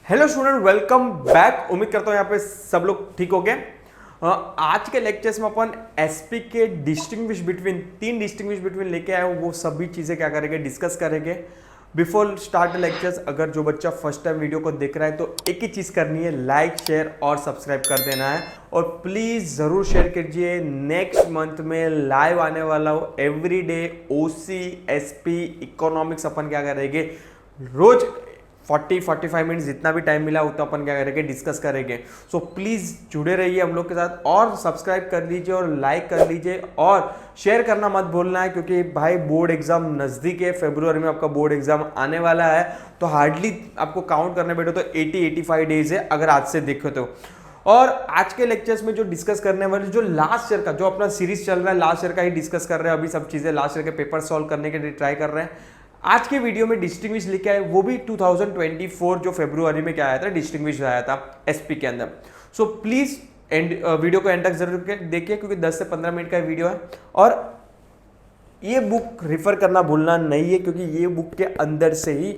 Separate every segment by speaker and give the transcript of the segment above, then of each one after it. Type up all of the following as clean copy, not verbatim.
Speaker 1: Hello student, welcome back. उम्मीद करता हूँ यहाँ पे सब लोग ठीक हो गए। आज के लेक्चर्स में अपन एसपी के तीन डिस्टिंग्विश बिटवीन लेके आए हो, वो सभी चीज़ें क्या करेंगे, डिस्कस करेंगे। बिफोर स्टार्ट लेक्चर्स, अगर जो बच्चा फर्स्ट टाइम वीडियो को देख रहा है तो एक ही चीज़ करनी है, लाइक शेयर और सब्सक्राइब कर देना है। और प्लीज़ ज़रूर शेयर कीजिए। नेक्स्ट मंथ में लाइव आने वाला हो एवरी डे ओसी एसपी इकोनॉमिक्स अपन क्या करेंगे, रोज 40-45 मिनट जितना भी टाइम मिला उतना अपन क्या करेंगे, डिस्कस करेंगे। सो प्लीज़ जुड़े रहिए हम लोग के साथ और सब्सक्राइब कर लीजिए और लाइक कर लीजिए और शेयर करना मत भूलना है, क्योंकि भाई बोर्ड एग्जाम नज़दीक है। फरवरी में आपका बोर्ड एग्जाम आने वाला है, तो हार्डली आपको काउंट करने बैठो तो 80-85 डेज है अगर आज से देखो तो। और आज के लेक्चर्स में जो डिस्कस करने वाले, जो लास्ट ईयर का जो अपना सीरीज चल रहा है, लास्ट ईयर का ही डिस्कस कर रहे हैं। अभी सब चीज़ें लास्ट ईयर के पेपर सॉल्व करने के लिए ट्राई कर रहे हैं। आज के वीडियो में डिस्टिंग्विश लेके आए, वो भी 2024 जो फरवरी में क्या आया था, डिस्टिंग्विश आया था एसपी के अंदर। सो प्लीज वीडियो को एंड तक जरूर देखिए, क्योंकि 10 से 15 मिनट का वीडियो है। और ये बुक रिफर करना भूलना नहीं है, क्योंकि ये बुक के अंदर से ही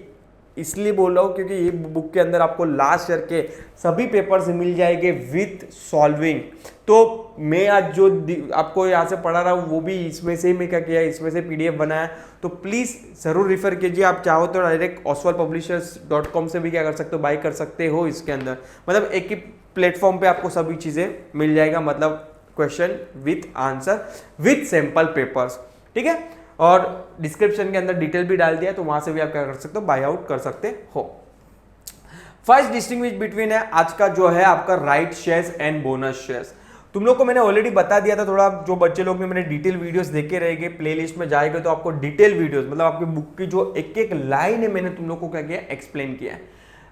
Speaker 1: इसलिए बोल रहा हूँ क्योंकि ये बुक के अंदर आपको लास्ट ईयर के सभी पेपर्स मिल जाएंगे विथ सॉल्विंग। तो मैं आज जो आपको यहाँ से पढ़ा रहा हूँ वो भी इसमें से ही मैं क्या किया, इसमें से पीडीएफ बनाया। तो प्लीज़ ज़रूर रिफर कीजिए। आप चाहो तो डायरेक्ट oswaldpublishers.com से भी क्या कर सकते हो, बाई कर सकते हो। इसके अंदर मतलब एक ही प्लेटफॉर्म पे आपको सभी चीज़ें मिल जाएगा, मतलब question with answer with sample papers, ठीक है। और डिस्क्रिप्शन के अंदर डिटेल भी डाल दिया है, तो वहां से भी आप क्या कर सकते हो, बाय आउट कर सकते हो। फर्स्ट डिस्टिंग्विश बिटवीन है आज का जो है आपका right shares and bonus shares. तुम लोग को मैंने ऑलरेडी बता दिया था, थोड़ा जो बच्चे लोग ने मैंने डिटेल वीडियोस देखे रहेंगे, प्लेलिस्ट में जाएंगे तो आपको डिटेल वीडियोस, मतलब आपकी बुक की जो एक एक लाइन है मैंने तुम लोग को क्या किया, एक्सप्लेन किया है।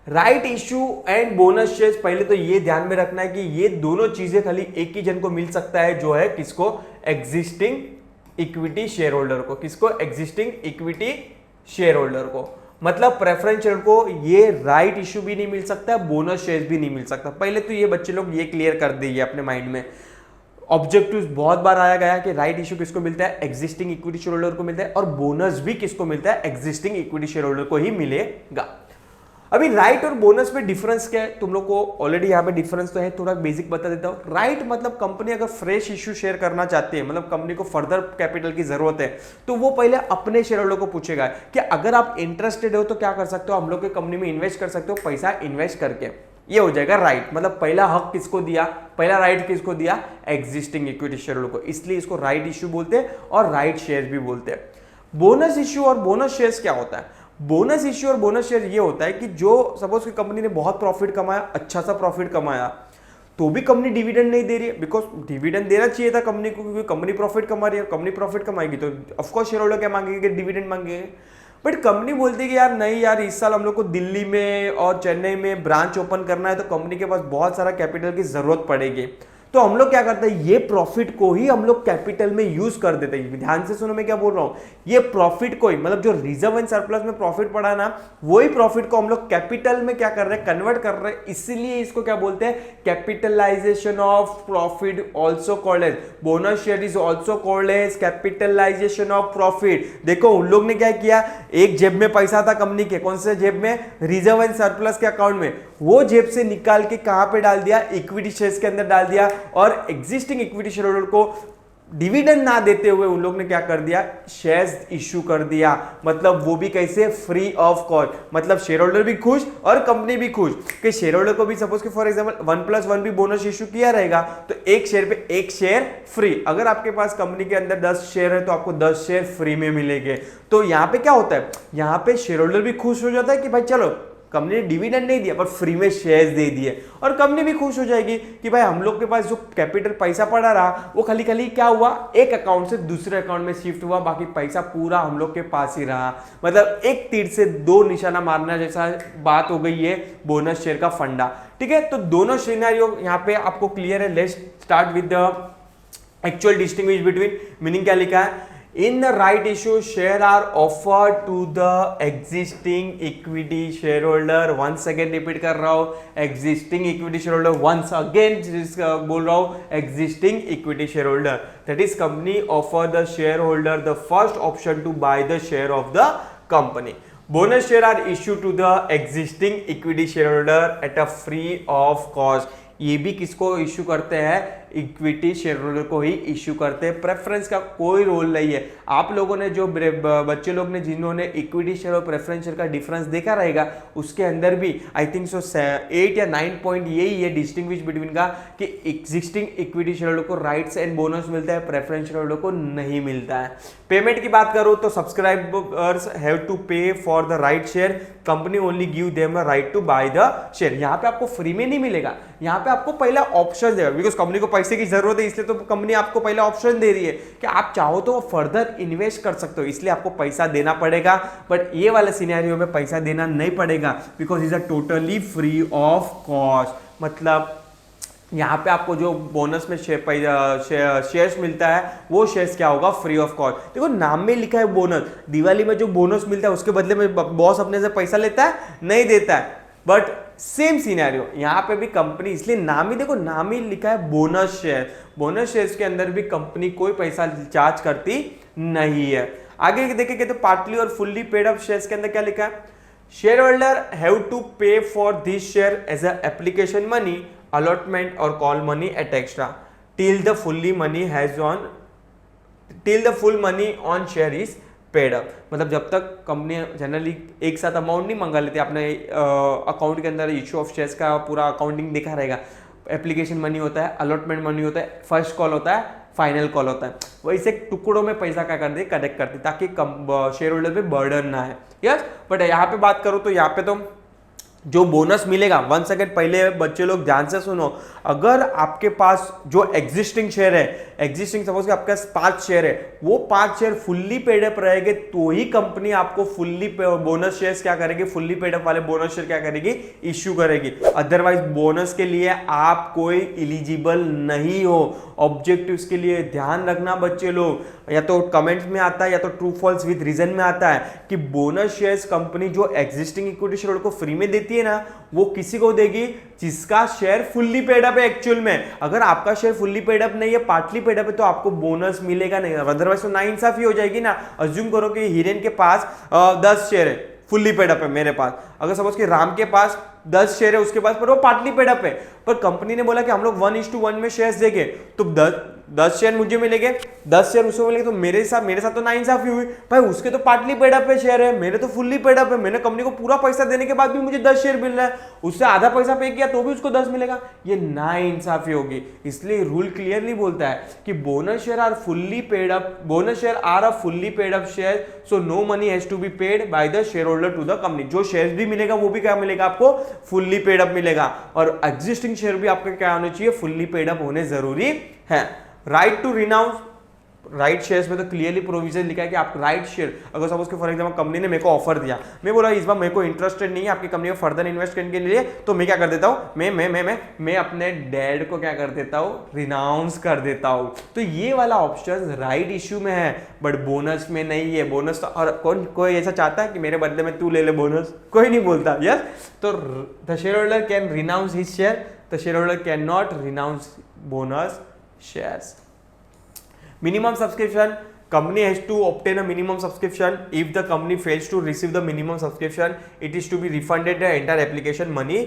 Speaker 1: Right issue and bonus shares, पहले तो ये ध्यान में रखना है कि ये दोनों चीजें खाली एक ही जन को मिल सकता है, जो है किसको, एग्जिस्टिंग इक्विटी शेयर होल्डर को। किसको, एग्जिस्टिंग इक्विटी शेयर होल्डर को। मतलब प्रेफरेंस शेयर को ये राइट इश्यू भी नहीं मिल सकता, बोनस शेयर भी नहीं मिल सकता। पहले तो ये बच्चे लोग ये क्लियर कर दीजिए अपने माइंड में। ऑब्जेक्टिव्स बहुत बार आया गया कि राइट इश्यू किसको मिलता है, एग्जिस्टिंग इक्विटी शेयर होल्डर को मिलता है, और बोनस भी किसको मिलता है, एग्जिस्टिंग इक्विटी शेयर होल्डर को ही मिलेगा। अभी राइट और बोनस में डिफरेंस क्या है, तुम लोग को ऑलरेडी यहाँ पे डिफरेंस तो है, थोड़ा बेसिक बता देता हूँ। राइट मतलब कंपनी अगर फ्रेश इश्यू शेयर करना चाहती है, मतलब कंपनी को फर्दर कैपिटल की जरूरत है, तो वो पहले अपने शेयर होल्डर को पूछेगा कि अगर आप इंटरेस्टेड हो तो क्या कर सकते हो, हम लोग के कंपनी में इन्वेस्ट कर सकते हो, पैसा इन्वेस्ट करके। ये हो जाएगा राइट, मतलब पहला हक किसको दिया, पहला राइट किसको दिया, एग्जिस्टिंग इक्विटी शेयर होल्डर को। इसलिए इसको राइट इश्यू बोलते हैं और राइट शेयर भी बोलते हैं। बोनस इश्यू और बोनस शेयर्स क्या होता है, बोनस इश्यू और बोनस शेयर ये होता है कि जो सपोज की कंपनी ने बहुत प्रॉफिट कमाया, अच्छा सा प्रॉफिट कमाया, तो भी कंपनी डिविडेंड नहीं दे रही है, बिकॉज डिविडेंड देना चाहिए था कंपनी को, क्योंकि कंपनी प्रॉफिट कमा रही है। कंपनी प्रॉफिट कमाएगी तो ऑफकोर्स शेयर होल्डर क्या मांगेंगे, डिविडेंड मांगेंगे। बट कंपनी बोलती है कि यार नहीं यार, इस साल हम लोग को दिल्ली में और चेन्नई में ब्रांच ओपन करना है, तो कंपनी के पास बहुत सारा कैपिटल की जरूरत पड़ेगी। तो हम लोग क्या करते हैं, ये प्रॉफिट को ही हम लोग कैपिटल में यूज कर देते हैं। ध्यान से सुनो मैं क्या बोल रहा हूं, ये प्रॉफिट को ही, मतलब जो रिजर्व एंड सरप्लस में प्रॉफिट पड़ा ना, वही प्रॉफिट को हम लोग कैपिटल में क्या कर रहे हैं, कन्वर्ट कर रहे हैं। इसलिए इसको क्या बोलते हैं, capitalization of profit, also called as bonus share is also called as capitalization of profit. देखो उन लोग ने क्या किया, एक जेब में पैसा था कंपनी के, कौन से जेब में, रिजर्व एंड सरप्लस के अकाउंट में, वो जेब से निकाल के कहां पे डाल दिया, इक्विटी शेयर्स के अंदर डाल दिया। और एग्जिस्टिंग इक्विटी शेयर होल्डर को डिविडेंड ना देते हुए उन लोग ने क्या कर दिया, शेयर्स इश्यू कर दिया। मतलब वो भी कैसे, फ्री ऑफ कॉस्ट। मतलब शेयर होल्डर भी खुश और कंपनी भी खुश, कि शेयर होल्डर को भी सपोज कि फॉर एग्जांपल 1+1 भी बोनस इश्यू किया रहेगा, तो एक शेयर पे एक शेयर फ्री। अगर आपके पास कंपनी के अंदर 10 शेयर है तो आपको 10 शेयर फ्री में मिलेंगे। तो यहां पे क्या होता है, यहां पे शेयर होल्डर भी खुश हो जाता है कि भाई चलो कंपनी ने डिविडेंड नहीं दिया पर फ्री में शेयर्स दे दिए, और कंपनी भी खुश हो जाएगी कि भाई हम लोग के पास जो कैपिटल पैसा पड़ा रहा वो खाली खाली क्या हुआ, एक अकाउंट से दूसरे अकाउंट में शिफ्ट हुआ, बाकी पैसा पूरा हम लोग के पास ही रहा। मतलब एक तीर से दो निशाना मारना जैसा बात हो गई है बोनस शेयर का फंडा, ठीक है। तो दोनों सिनेरियो यहाँ पे आपको क्लियर है। Let's start with the actual distinguish between. Meaning क्या लिखा है, in the right issue share are offered to the existing equity shareholder। once again repeat कर रहा हूं, existing equity shareholder, once again बोल रहा हूं, existing equity shareholder, that is company offer the shareholder the first option to buy the share of the company। Bonus share are issue to the existing equity share holder at a free of cost. ये भी किसको issue करते हैं? Equity share holder को ही issue करते हैं। Preference का कोई रोल नहीं है। आप लोगों ने जो बच्चे लोग ने जिन्होंने इक्विटी शेयर और प्रेफरेंस शेयर का डिफरेंस देखा रहेगा, उसके अंदर भी आई थिंक सो 8 या 9 पॉइंट यही है डिस्टिंग्विश बिटवीन का कि एग्जिस्टिंग इक्विटी शेयर होल्डर को राइट्स एंड बोनस मिलता है, प्रेफरेंस शेयर होल्डर को नहीं मिलता है। पेमेंट की बात करूं तो subscribers have to pay for the right share, company only give them a right to buy the share. यहाँ पे आपको फ्री में नहीं मिलेगा, यहाँ पे आपको पहला ऑप्शन देगा, बिकॉज कंपनी को पैसे की जरूरत है, इसलिए तो कंपनी आपको पहला ऑप्शन दे रही है कि आप चाहो तो फर्दर इन्वेस्ट कर सकते हो, इसलिए आपको पैसा देना पड़ेगा। बट ये वाले सिनेरियो में पैसा देना नहीं पड़ेगा, because is a totally free of cost. मतलब यहाँ पे आपको जो बोनस में शेयर्स मिलता है वो शेयर्स क्या होगा? Free of cost. देखो नाम में लिखा है बोनस। दिवाली में जो बोनस मिलता है उसके बदले में बॉस अपने से पैसा लेता है? नहीं देता है। बट सेम सिनेरियो यहाँ पे भी कंपनी, इसलिए नाम ही देखो, नाम ही लिखा है बोनस शेयर। बोनस शेयर्स के अंदर भी कंपनी कोई पैसा चार्ज करती नहीं है। आगे देखेंगे तो पार्टली और फुल्ली पेड अप शेयर्स के अंदर क्या लिखा है? Share holder have to pay for this share as a application money, allotment or call money at extra till the full money on share is paid up। मतलब जब तक company generally एक साथ अमाउंट नहीं मंगा लेती, अपने अकाउंट के अंदर इश्यू ऑफ शेयर्स का पूरा अकाउंटिंग दिखा रहेगा। एप्लीकेशन मनी होता है, अलॉटमेंट मनी होता है, फर्स्ट कॉल होता है, फाइनल कॉल होता है। वैसे टुकड़ों में पैसा क्या करते हैं? कनेक्ट करते ताकि शेयर होल्डर पे बर्डन ना है। यस, बट यहाँ पे बात करूँ तो यहाँ पे तो जो बोनस मिलेगा, वन सेकेंड पहले बच्चे लोग ध्यान से सुनो, अगर आपके पास जो एग्जिस्टिंग शेयर है, एग्जिस्टिंग सपोज कि आपके पास 5 शेयर है, वो 5 शेयर फुल्ली पेड अप रहेंगे तो ही कंपनी आपको फुल्ली बोनस शेयर्स क्या करेगी? फुल्ली पेड अप वाले बोनस शेयर क्या करेगी? इश्यू करेगी। अदरवाइज बोनस के लिए आप कोई एलिजिबल नहीं हो। ऑब्जेक्टिव्स के लिए ध्यान रखना बच्चे लोग, या तो कमेंट्स में आता है या तो ट्रू फॉल्स विद रीजन में आता है कि बोनस शेयर्स कंपनी जो एग्जिस्टिंग इक्विटी शेयर होल्डर को फ्री में देती है ना, वो किसी को देगी जिसका शेयर फुल्ली पेड अप है। एक्चुअल में अगर आपका शेयर फुल्ली पेड अप नहीं है, पार्टली पेड अप है, तो आपको बोनस मिलेगा नहीं। अदरवाइज तो नाइंसाफी हो जाएगी ना। अज्यूम करो कि हिरेन के पास 10 शेयर है, फुल्ली पेड अप है मेरे पास। अगर सपोज कि राम के पास 10 शेयर है उसके पास, पर वो पार्टली पेड अप है, पर कंपनी ने बोला कि हम लोग 1:1 में शेयर्स देंगे, तो 10 शेयर मुझे मिलेंगे, 10 शेयर उसको मिलेंगे, तो मेरे साथ तो नाइंसाफी हुई। भाई उसके तो पार्टली पेड अप है शेयर है, मेरे तो फुल्ली पेड अप है। मैंने कंपनी को पूरा पैसा देने के बाद भी मुझे 10 शेयर मिल रहा है, उससे आधा पैसा पे किया तो भी उसको 10 मिलेगा, ये नाइंसाफी होगी। इसलिए रूल क्लियरली बोलता है कि bonus share are fully paid up, bonus share are a fully paid up share, so no money has to be paid by the share holder to the company. जो शेयर भी मिलेगा वो भी क्या मिलेगा? आपको फुल्ली पेड अप मिलेगा। और एग्जिस्टिंग शेयर भी आपके क्या होने चाहिए? फुल्ली पेड अप होने जरूरी है। Right to renounce, right shares में तो क्लियरली प्रोविजन लिखा है कि आप राइट शेयर, अगर सपोज फॉर एग्जांपल कंपनी ने मेरे को ऑफर दिया, मैं बोला इस बार मेरे को इंटरेस्टेड नहीं है आपकी कंपनी में फर्दर इन्वेस्ट करने के लिए, तो मैं क्या कर देता हूं? मैं अपने डैड को क्या कर देता हूं? रिनाउंस कर देता हूं। तो ये वाला ऑप्शन राइट इश्यू में है, बट बोनस में नहीं है। बोनस तो और कोई ऐसा चाहता है कि मेरे बदले में तू ले ले बोनस? कोई नहीं बोलता। यस, तो the share holder can renounce his share, the share holder can not renounce bonus shares। Minimum subscription, company has to obtain a minimum subscription. If the company fails to receive the minimum subscription, it is to be refunded the entire application money।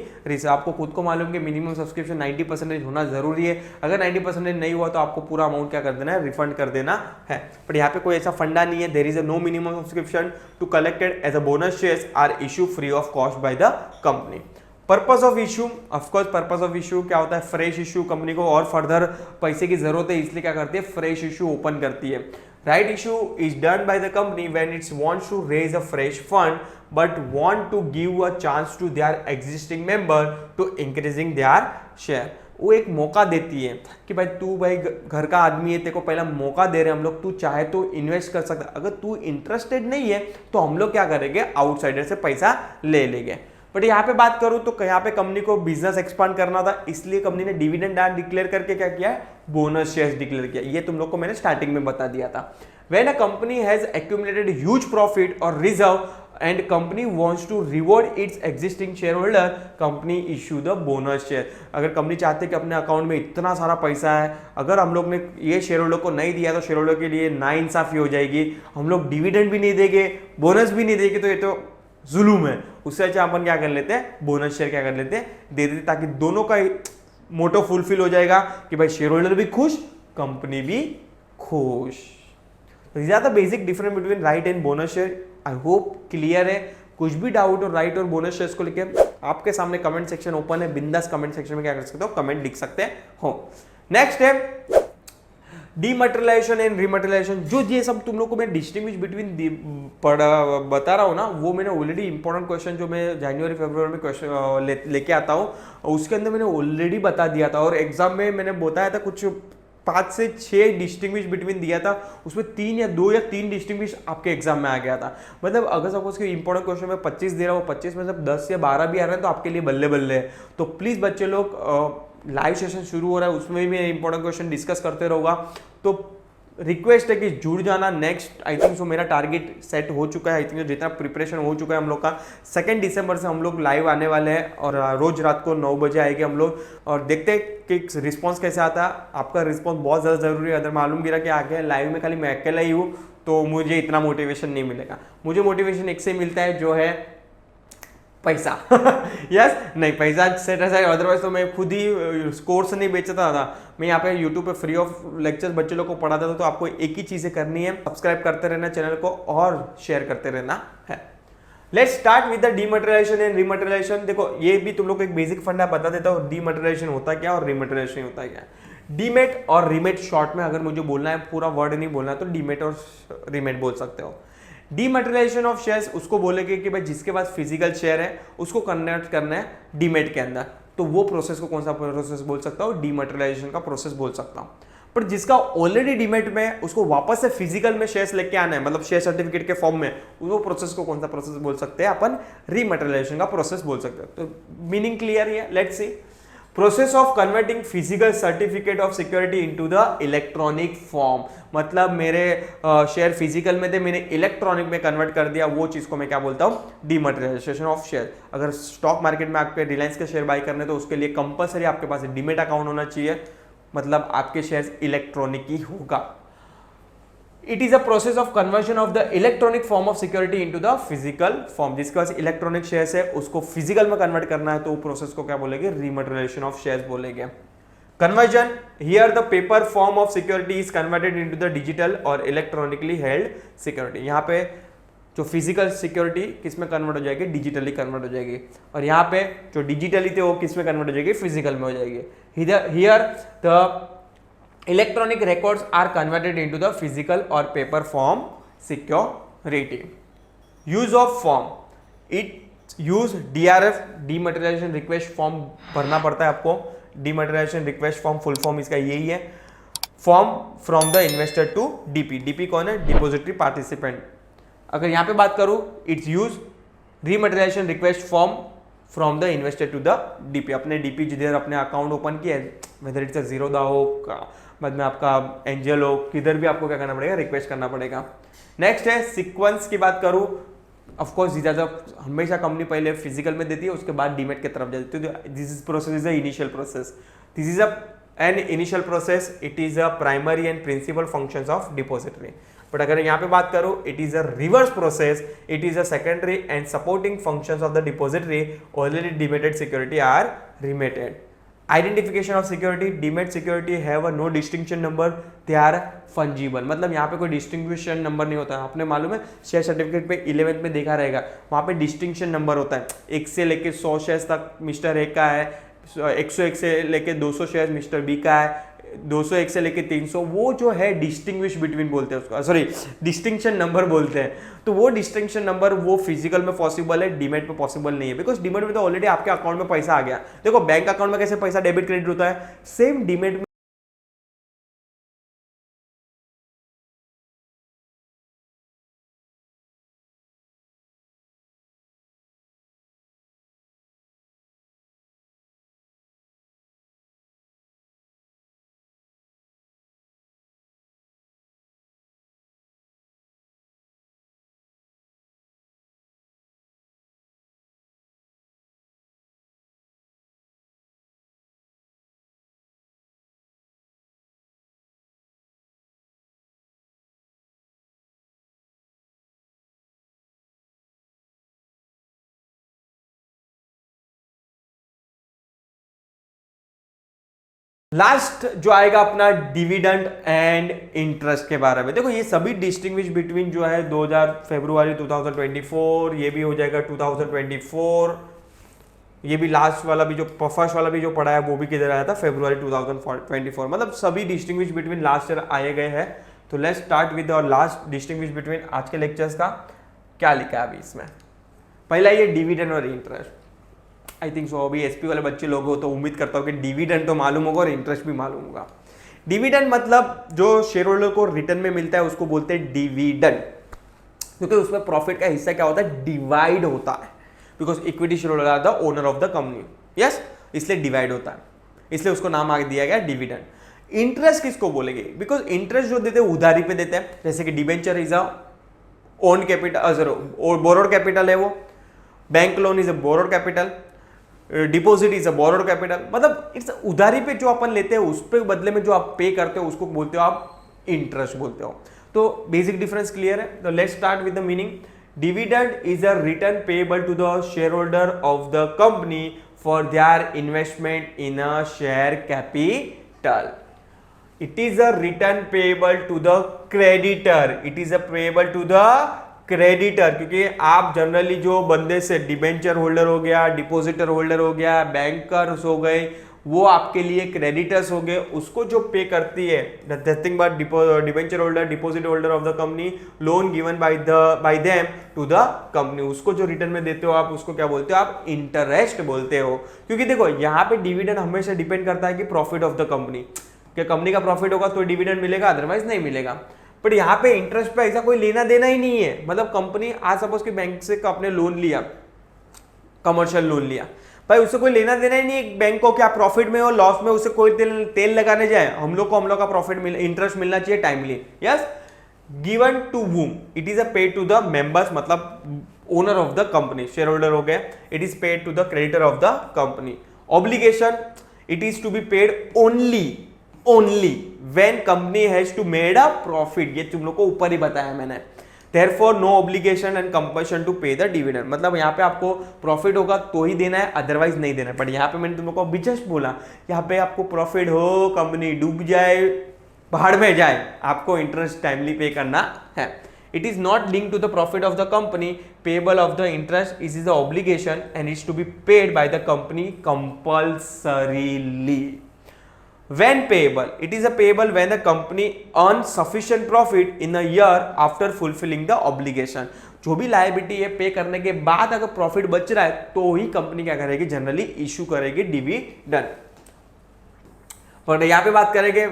Speaker 1: आपको खुद को मालूम कि minimum subscription 90% होना जरूरी है। अगर 90% नहीं हुआ तो आपको पूरा अमाउंट क्या कर देना है? रिफंड कर देना है। पर यहाँ पे कोई ऐसा फंडा नहीं है। There is a no minimum subscription to collected as a bonus shares are issue free of cost by the company. Purpose of issue, of course purpose of issue क्या होता है? फ्रेश इशू, कंपनी को और फर्दर पैसे की जरूरत है इसलिए क्या करती है? फ्रेश इशू ओपन करती है। Right issue is done by the company when it's wants to raise a fresh fund but want to give a chance to their existing member to increasing their share. वो एक मौका देती है कि भाई तू भाई घर का आदमी है, तेरे को पहला मौका दे रहे हैं हम लोग, तू चाहे तो इन्वेस्ट कर सकता। अगर तू इंटरेस्टेड नहीं है तो हम लोग क्या करेंगे? आउटसाइडर से पैसा ले लेंगे। बट यहाँ पे बात करूं तो यहाँ पे कंपनी को बिजनेस एक्सपांड करना था, इसलिए कंपनी ने डिविडेंड डिक्लेयर करके क्या किया? बोनस शेयर्स डिक्लेयर किया। ये तुम लोग को मैंने स्टार्टिंग में बता दिया था। When a company has accumulated huge profit और reserve and company wants to reward its existing shareholder, company issue the bonus share. अगर कंपनी चाहते कि अपने अकाउंट में इतना सारा पैसा है, अगर हम लोग ने ये शेयर होल्डर को नहीं दिया तो शेयर होल्डर के लिए नाइंसाफी हो जाएगी। हम लोग डिविडेंड भी नहीं देंगे, बोनस भी नहीं देंगे, तो ये तो जुलूम है। उससे अच्छा अपन क्या कर लेते हैं, बोनस शेयर क्या कर लेते हैं, दे देते, ताकि दोनों का मोटो फुलफिल हो जाएगा कि भाई शेयर होल्डर भी खुश, कंपनी भी खुश। these are the basic difference between right and bonus share. I hope clear है। कुछ भी डाउट और राइट और बोनस शेयर्स को लेकर आपके सामने कमेंट सेक्शन ओपन है, बिंदास कमेंट सेक्शन में क्या कर सकते हो, कमेंट लिख सकते हो। नेक्स्ट है डीमटेरियलाइजेशन एंड रीमटेरियलाइजेशन। जो ये सब तुम लोग को मैं डिस्टिंग्विश बिटवीन बता रहा हूँ ना, वो मैंने ऑलरेडी इंपॉर्टेंट क्वेश्चन जो मैं जनवरी फरवरी में क्वेश्चन लेके आता हूँ, उसके अंदर मैंने ऑलरेडी बता दिया था, और एग्जाम में मैंने बताया था कुछ 5 से 6 डिस्टिंग्विश बिटवीन दिया था, उसमें 3 या 2 या 3 डिस्टिंग्विश आपके एग्जाम में आ गया था। मतलब अगर सपोज कि इंपॉर्टेंट क्वेश्चन में 25 दे रहा हूँ, 25 में से 10 या 12 भी आ रहे हैं तो आपके लिए बल्ले बल्ले है। तो प्लीज बच्चे लोग, लाइव सेशन शुरू हो रहा है, उसमें भी मैं इंपॉर्टेंट क्वेश्चन डिस्कस करते रहूंगा, तो रिक्वेस्ट है कि जुड़ जाना। नेक्स्ट आई थिंक सो मेरा टारगेट सेट हो चुका है, आई थिंक जितना प्रिपरेशन हो चुका है हम लोग का, 2 दिसंबर से हम लोग लाइव आने वाले हैं, और रोज रात को 9 बजे आएंगे हम लोग, और देखते हैं कि रिस्पॉन्स कैसे आता है। आपका रिस्पॉन्स बहुत ज़्यादा जरूरी है। अगर मालूम गिरा कि आगे लाइव में खाली मैं अकेला ही हूँ तो मुझे इतना मोटिवेशन नहीं मिलेगा। मुझे मोटिवेशन एक से मिलता है, जो है पैसा। यस नहीं, पैसा सेट है, अदरवाइज तो मैं खुद ही कोर्स नहीं बेचता था। मैं यहाँ पे यूट्यूब पे फ्री ऑफ लेक्चर्स बच्चे लोग को पढ़ाता था। तो आपको एक ही चीजें करनी है, सब्सक्राइब करते रहना चैनल को और शेयर करते रहना है। Let's start with the dematerialization and rematerialization. देखो ये भी तुम लोग को एक बेसिक फंडा बता देता हूँ, डीमटेरियलाइजेशन होता क्या और रीमटेरियलाइजेशन होता क्या। डीमेट और रीमेट शॉर्ट में अगर मुझे बोलना है, पूरा वर्ड नहीं बोलना है, तो डीमेट और रीमेट बोल सकते हो। डीमटेरियलाइजेशन ऑफ शेयर्स उसको बोलेंगे कि भाई जिसके पास फिजिकल शेयर है उसको कन्वर्ट करना है डीमेट के अंदर, तो वो प्रोसेस को कौन सा प्रोसेस बोल सकता हूँ, डीमटेरियलाइजेशन का प्रोसेस बोल सकता हूँ। पर जिसका ऑलरेडी डीमेट में, उसको वापस से फिजिकल में शेयर्स लेके आना है, मतलब शेयर सर्टिफिकेट के फॉर्म में, वो प्रोसेस को कौन सा प्रोसेस बोल सकते हैं, अपन रीमटेरियलाइजेशन का प्रोसेस बोल सकते हैं। तो मीनिंग क्लियर है, let's see. Process of converting physical certificate of security into the electronic form. मतलब मेरे शेयर फिजिकल में थे, मैंने इलेक्ट्रॉनिक में कन्वर्ट कर दिया, वो चीज को मैं क्या बोलता हूँ, डीमटेरियलाइजेशन ऑफ शेयर। अगर स्टॉक मार्केट में आपके रिलायंस के शेयर बाय करने तो उसके लिए कंपलसरी आपके पास डीमेट अकाउंट होना चाहिए, मतलब आपके शेयर इलेक्ट्रॉनिक ही होगा। It is a process of conversion of the electronic form of security into the physical form. जिसके पास इलेक्ट्रॉनिक शेयर्स है उसको फिजिकल में कन्वर्ट करना है, तो प्रोसेस को क्या बोलेंगे, रीमटेरियलाइजेशन ऑफ शेयर्स बोलेंगे। Conversion, here the paper form of security is converted into the digital और इलेक्ट्रॉनिकली हेल्ड सिक्योरिटी। यहाँ पे जो फिजिकल सिक्योरिटी किस में कन्वर्ट हो जाएगी, डिजिटली कन्वर्ट हो जाएगी, और यहाँ पे जो डिजिटली थे वो किस में कन्वर्ट हो जाएगी, फिजिकल में हो जाएगी। Here the electronic records are converted into the physical or paper form security. Use of form, it use DRF dematerialization request form भरना पड़ता है आपको। dematerialization request form full form इसका यही है, form from the investor to DP. DP कौन है, depository participant. अगर यहाँ पे बात करूँ, it's use rematerialization request form from the investor to the DP. अपने डीपी जिधर अपने अकाउंट ओपन किया, वेदर इट्स जीरोदा हो, बाद में आपका एंजल हो, किधर भी आपको क्या करना पड़ेगा, रिक्वेस्ट करना पड़ेगा। नेक्स्ट है सीक्वेंस की बात करूं, ऑफ कोर्स हमेशा कंपनी पहले फिजिकल में देती है, उसके बाद डीमेट की तरफ जाती है। This is process is a initial process, this is an initial process, it is a primary and principal functions of depository. But अगर यहाँ पे बात करूं, it is a reverse process, it is a secondary and supporting functions of the depository, already demated security are remated. Identification of security, demat security have a no distinction number, they are fungible. मतलब यहाँ पे कोई distinction number नहीं होता। आपने मालूम है share certificate पे 11th में देखा रहेगा, वहाँ पे डिस्टिंक्शन नंबर होता है। 1 से लेके 100 शेयर्स तक मिस्टर ए का है, 101 से लेके 200 शेयर्स मिस्टर बी का है, 201 से लेके 300, वो जो है डिस्टिंग्विश बिटवीन बोलते हैं उसको, सॉरी डिस्टिंक्शन नंबर बोलते हैं। तो वो डिस्टिंक्शन नंबर वो फिजिकल में पॉसिबल है, डीमेट में पॉसिबल नहीं है, बिकॉज डीमेट में तो ऑलरेडी आपके अकाउंट में पैसा आ गया। देखो बैंक अकाउंट में कैसे पैसा डेबिट क्रेडिट होता है, सेम डीमेट में लास्ट जो आएगा अपना डिविडेंड एंड इंटरेस्ट के बारे में। देखो ये सभी डिस्टिंग्विश बिटवीन जो है 2000 फरवरी 2024, ये भी हो जाएगा 2024, ये भी लास्ट वाला भी जो फर्स्ट वाला भी जो पढ़ा है वो भी किधर आया था, फरवरी 2024। मतलब सभी डिस्टिंग्विश बिटवीन लास्ट ईयर आए गए हैं। तो लेट्स स्टार्ट विद और लास्ट डिस्टिंग्विश बिटवीन आज के लेक्चर्स का। क्या लिखा है अभी इसमें? पहला ये डिविडेंड और इंटरेस्ट। आई थिंक सो अभी एसपी वाले बच्चे लोग हो तो उम्मीद करता हूँ कि डिविडेंड तो मालूम होगा और इंटरेस्ट भी मालूम होगा। डिविडेंड मतलब जो शेयर होल्डर को रिटर्न में मिलता है उसको बोलते हैं डिविडेंड, क्योंकि उसमें प्रॉफिट का हिस्सा क्या होता है, डिवाइड होता है। Because equity share holder are the owner of the company, yes, इसलिए डिवाइड होता है, इसलिए उसको नाम आगे दिया गया डिविडेंड। इंटरेस्ट किसको बोलेंगे? बिकॉज इंटरेस्ट जो देते हैं उधारी पे देते हैं, जैसे कि debenture is a own capital, borrowed capital है वो, bank loan is a borrowed capital, deposit is a borrowed capital. मतलब इट्स उधारी पे जो अपन लेते हैं उस पे बदले में जो आप पे करते हो उसको बोलते हो आप इंटरेस्ट बोलते हो। तो बेसिक डिफरेंस क्लियर है। तो let's start with the meaning. Dividend is a return payable to the share holder of the company for their investment in a share capital. It is a return payable to the creditor. It is a payable to the creditor, क्योंकि आप generally जो बंदे से debenture holder हो गया, depositor holder हो गया, bankers हो गए, वो आपके लिए क्रेडिटर्स हो गए, उसको जो पे करती है nothing but debenture holder, deposit holder of the company, loan given by them to the company, उसको जो रिटर्न में देते हो आप उसको क्या बोलते हो? आप इंटरेस्ट बोलते हो। क्योंकि देखो यहाँ पे डिविडेंड हमेशा डिपेंड करता है कि प्रॉफिट ऑफ द कंपनी, कि कंपनी का प्रॉफिट होगा तो डिविडेंड मिलेगा, अदरवाइज नहीं मिलेगा। बट यहाँ पे इंटरेस्ट पे ऐसा कोई लेना देना ही नहीं है। मतलब कंपनी आज सपोज कि बैंक से आपने लोन लिया, कमर्शियल लोन लिया, भाई उससे कोई लेना देना ही नहीं है बैंक को, क्या प्रॉफिट में हो लॉस में, उसे कोई तेल लगाने जाए, हम लोग का प्रॉफिट इंटरेस्ट मिलना चाहिए timely. Yes, given to whom it is a paid to the members, मतलब owner of the company, shareholder हो गए, it is paid to the creditor of the company. Obligation, it is to be paid only when company has to made a profit। ये तुम लोग को ऊपर ही बताया मैंने। Therefore no obligation and compulsion to pay the dividend। मतलब यहाँ पे आपको प्रॉफिट होगा तो ही देना है, अदरवाइज नहीं देना है। बट यहाँ पे मैंने तुम लोग को अभी जस्ट बोला, यहाँ पे आपको प्रॉफिट हो, कंपनी डूब जाए, पहाड़ में जाए, आपको इंटरेस्ट टाइमली पे करना है। It is not linked to the profit of the company. Payable of the interest is the obligation and is to be paid by the company compulsorily. When payable, it is a payable when the company earns sufficient profit in a year after fulfilling the obligation। जो भी liability है पे करने के बाद अगर profit बच रहा है तो ही कंपनी क्या करेगी, जनरली इशू करेगी डिविडेंड। पर यहाँ पे बात करेंगे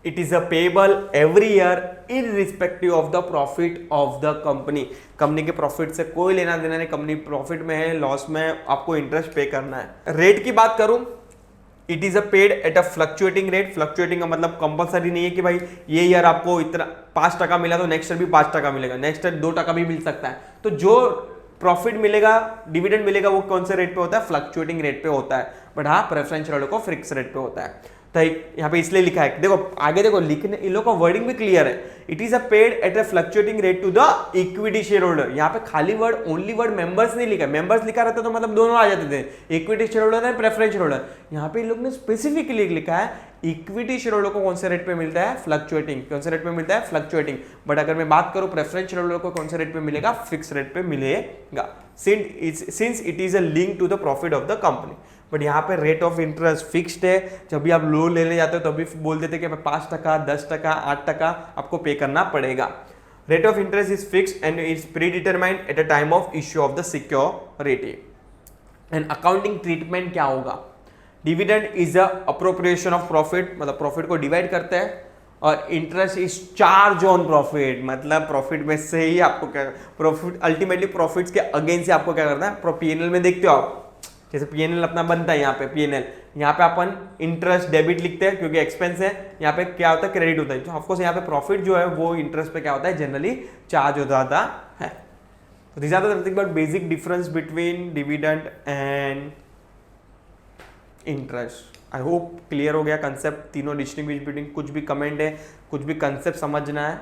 Speaker 1: it is a payable every year irrespective of the profit of the company. Company के प्रॉफिट से कोई लेना देना नहीं, कंपनी प्रॉफिट में है, लॉस में, आपको इंटरेस्ट पे करना है। रेट की बात करूं, it is a paid at a fluctuating rate. Fluctuating का मतलब कंपलसरी नहीं है कि भाई ये ईयर आपको इतना 5% मिला तो नेक्स्ट ईयर भी 5% मिलेगा, नेक्स्ट ईयर 2% भी मिल सकता है। तो जो प्रॉफिट मिलेगा, डिविडेंड मिलेगा, वो कौन से रेट पे होता है? फ्लक्चुएटिंग रेट पे होता है। बट हाँ, प्रेफरेंस शेयर को फिक्स रेट पे होता है। तो यहाँ पे इसलिए लिखा है, देखो आगे देखो लिखने, इन लोगों का वर्डिंग भी क्लियर है। It is a paid at a fluctuating rate to the equity share holder. यहाँ पे खाली वर्ड, ओनली वर्ड मेंबर्स नहीं लिखा। मेंबर्स लिखा रहता तो मतलब दोनों आ जाते थे, equity share holder and preference share holder. यहाँ पे इन लोग ने स्पेसिफिकली लिखा है इक्विटी शेयर होल्डर को कौन से रेट पे मिलता है? फ्लक्चुएटिंग। कौन से रेट पे मिलता है? फ्लक्चुएटिंग। बट अगर मैं बात करूं प्रेफरेंस शेयर होल्डर को कौन से रेट पे मिलेगा? फिक्स रेट पे मिलेगा, since it is a link to the profit of the company. But यहाँ पे रेट ऑफ इंटरेस्ट फिक्स्ड है। जब भी आप लोन लेने जाते हो तभी बोल देते कि 5%, 10%, 8% आपको पे करना पड़ेगा। Rate of interest is fixed and is pre determined at a time of issue of the security. And accounting treatment क्या होगा? Dividend is a appropriation of profit, मतलब प्रॉफिट को डिवाइड करते हैं, और interest is charge on profit, मतलब profit में से ही आपको क्या, प्रॉफिट अल्टीमेटली प्रॉफिट्स के अगेंस्ट से आपको क्या करना है? पीएनएल में देखते हो आप, जैसे पीएनएल अपना बनता है, यहाँ पे पीएनएल, यहाँ पे अपन इंटरेस्ट डेबिट लिखते हैं क्योंकि एक्सपेंस है, यहाँ पे क्या होता है? क्रेडिट होता है। तो ऑफकोर्स यहाँ पे प्रॉफिट जो है वो इंटरेस्ट पे क्या होता है? जनरली चार्ज हो जाता है। तो this are the nothing but basic difference between dividend and interest. I hope clear हो गया कंसेप्ट, तीनों डिस्टिंग्विश बिटवीन। कुछ भी कमेंट है, कुछ भी कंसेप्ट समझना है,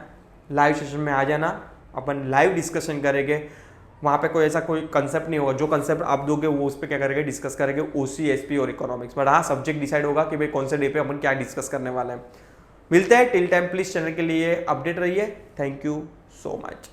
Speaker 1: लाइव सेशन में आ जाना, अपन लाइव डिस्कशन करेंगे। वहाँ पे कोई ऐसा कोई कंसेप्ट नहीं होगा, जो कंसेप्ट आप दोगे वो उस पर क्या करेंगे, डिस्कस करेंगे ओसी, एसपी और इकोनॉमिक्स। बट हाँ, सब्जेक्ट डिसाइड होगा कि भाई कौन से डे पे अपन क्या डिस्कस करने वाले हैं। मिलते हैं, टिल टाइम प्लीज चैनल के लिए अपडेट रहिए। Thank you so much.